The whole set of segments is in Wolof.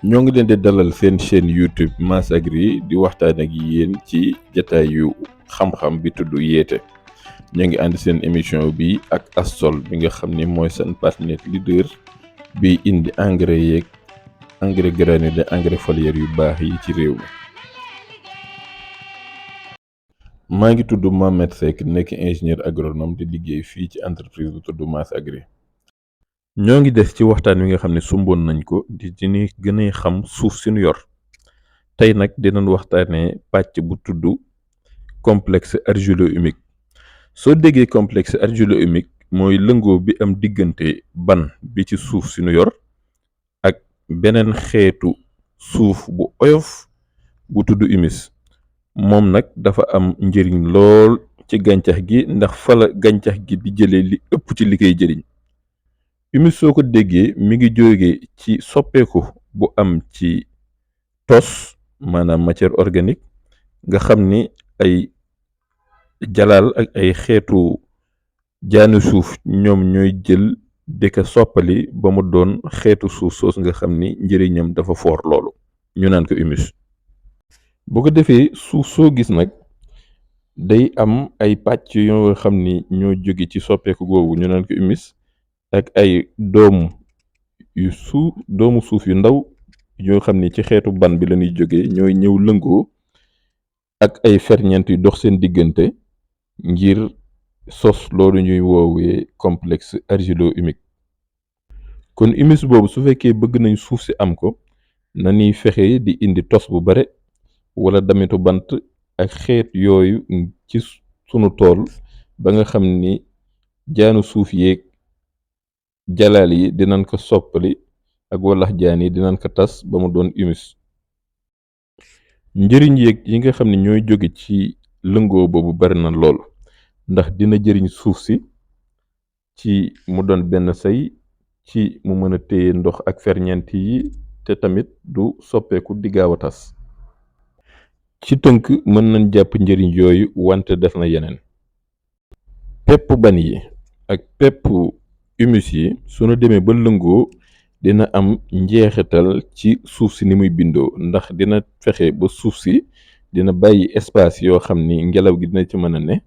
ñoo ngi leen di dalal seen chaîne YouTube Mass Agri di waxtaan ak yéen ci jataay yu xam-xam bi tudd yeete. ñoo ngi ànd seen émission bi ak Astol bi nga xam ni mooy seen partenaire leader bi indi engrais yeeg engrais granulé engrais foliaire yu baax yi ci réew mi. maa ngi tudd Mohamed Seck nekk ingénieur agronome di liggéey fii ci entreprise bu tudd Mass Agri. ñoo ngi des ci waxtaan wi nga xam ne sumboon nañ ko di ni gën a xam suuf si nu yor tey nag dinañ waxtaanee pàcc bu tudd complexe argilo-humique. soo déggee complexe argilo-humique mooy lëngoo bi am diggante ban bi ci suuf si nu yor ak beneen xeetu suuf bu oyof bu tudd humus. moom nag dafa am njëriñ lool ci gàncax gi ndax fala gàncax gi di jëlee li ëpp ci li koy jëriñ. humus soo ko déggee mi ngi jóge ci soppeeku bu am ci tos maanaam matière organique nga xam ni ay jalaal ak ay xeetu jaanu suuf ñoom ñooy jël di ko soppali ba mu doon xeetu suuf soos nga xam ni njëriñam dafa foor loolu ñu naan ko humus. boo ko defee suuf soo gis nag day am ay pàcc yoo xam ni ñoo jóge ci soppeeku googu ñu naan ko humus ak ay doomu suuf yu ndaw yoo xam ni ci xeetu ban bi la ñuy jógee ñooy ñëw lëngoo ak ay ferñeent yu dox seen diggante ngir sos loolu ñuy woowee complexe argilo-humique. kon humus boobu su fekkee bëgg nañ suuf si am ko na ñuy fexe di indi tos bu bare wala damitu bant ak xeet yooyu ci sunu tool ba nga xam ni jaanu suuf yeeg jalaal yi dinañ ko soppali ak walax jaan yi dinañ ko tas ba mu doon humus. njëriñ yeeg yi nga xam ne ñooy jóge ci lëngoo boobu bari na lool ndax dina jëriñ suuf si ci mu doon benn say ci mu mën a téye ndox ak ferñeent yi te tamit du soppeeku di gaaw a tas. ci tënk mën nañ jàpp njëriñ yooyu wante def na yeneen. pepp ban yi ak pepp humus yi sunu demee ba lëngoo dina am njeexital ci suuf si ni muy bindoo ndax dina fexe ba suuf si dina bàyyi espace yoo xam ni ngelaw gi dina ci mën a ne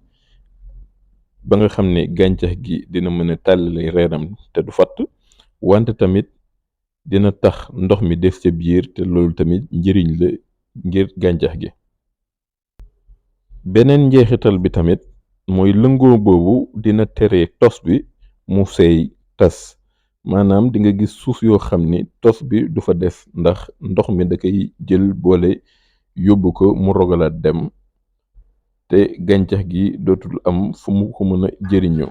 ba nga xam ne gàncax gi dina mën a tàllale reenam te du fatt wante tamit dina tax ndox mi des ca biir te loolu tamit njëriñ la ngir gàncax gi. beneen njeexital bi tamit mooy lëngoo boobu dina tere tos bi mu seey tas maanaam di nga gis suuf yoo xam ni tos bi du fa des ndax ndox mi da koy jël boole yóbbu ko mu rogalaat dem te gàncax gi dootul am fu mu ko mën a jëriñoo.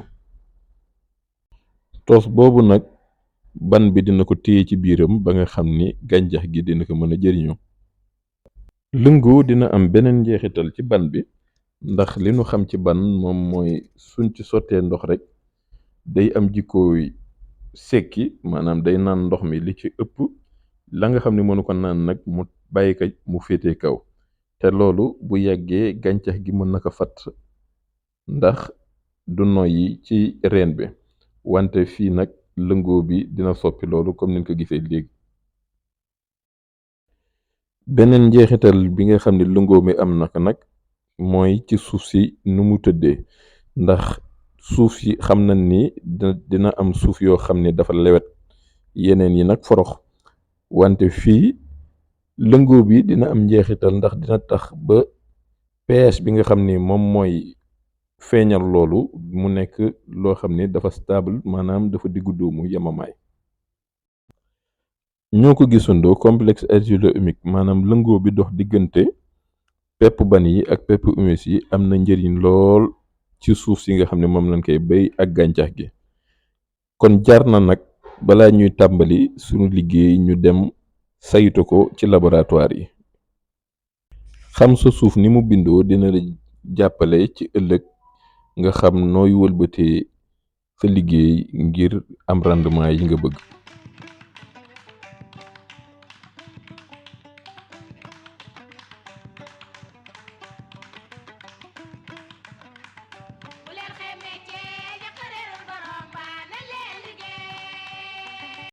tos boobu nag ban bi dina ko téye ci biiram ba nga xam ni gàncax gi dina ko mën a jëriñoo. lëngoo dina am beneen njeexital ci ban bi ndax li nu xam ci ban moom mooy suñ ci sottee ndox rek day am jikkooy sekki maanaam day naan ndox mi li ci ëpp la nga xam ne mënu ko naan nag mu bàyyi ko mu féete kaw te loolu bu yàggee gàncax gi mën na ko fatt ndax du noyyi ci reen bi wante fii nag lëngoo bi dina soppi loolu comme niñ ko gisee léegi. beneen njeexital bi nga xam ne lëngoo mi am na ko nag mooy ci suuf si nu mu tëddee ndax suuf si xam nañ ni dina am suuf yoo xam ne dafa lewet yeneen yi nag forox wante fii lëngoo bi dina am njeexital ndax dina tax ba pH bi nga xam ni moom mooy feeñal loolu mu nekk loo xam ni dafa stable maanaam dafa diggu dóomu yemamaay. ñoo ko gisandoo complexe argilo-humique maanaam lëngoo bi dox diggante pepp ban yi ak pepp humus yi am na njëriñ lool ci suuf si nga xam ne moom lañ koy béy ak gàncax gi. kon jar na nag balaa ñuy tàmbali suñu liggéey ñu dem saytu ko ci laboratoire yi. xam sa suuf ni mu bindoo dina la jàppale ci ëllëg nga xam nooy wëlbatee sa liggéey ngir am rendement yi nga bëgg.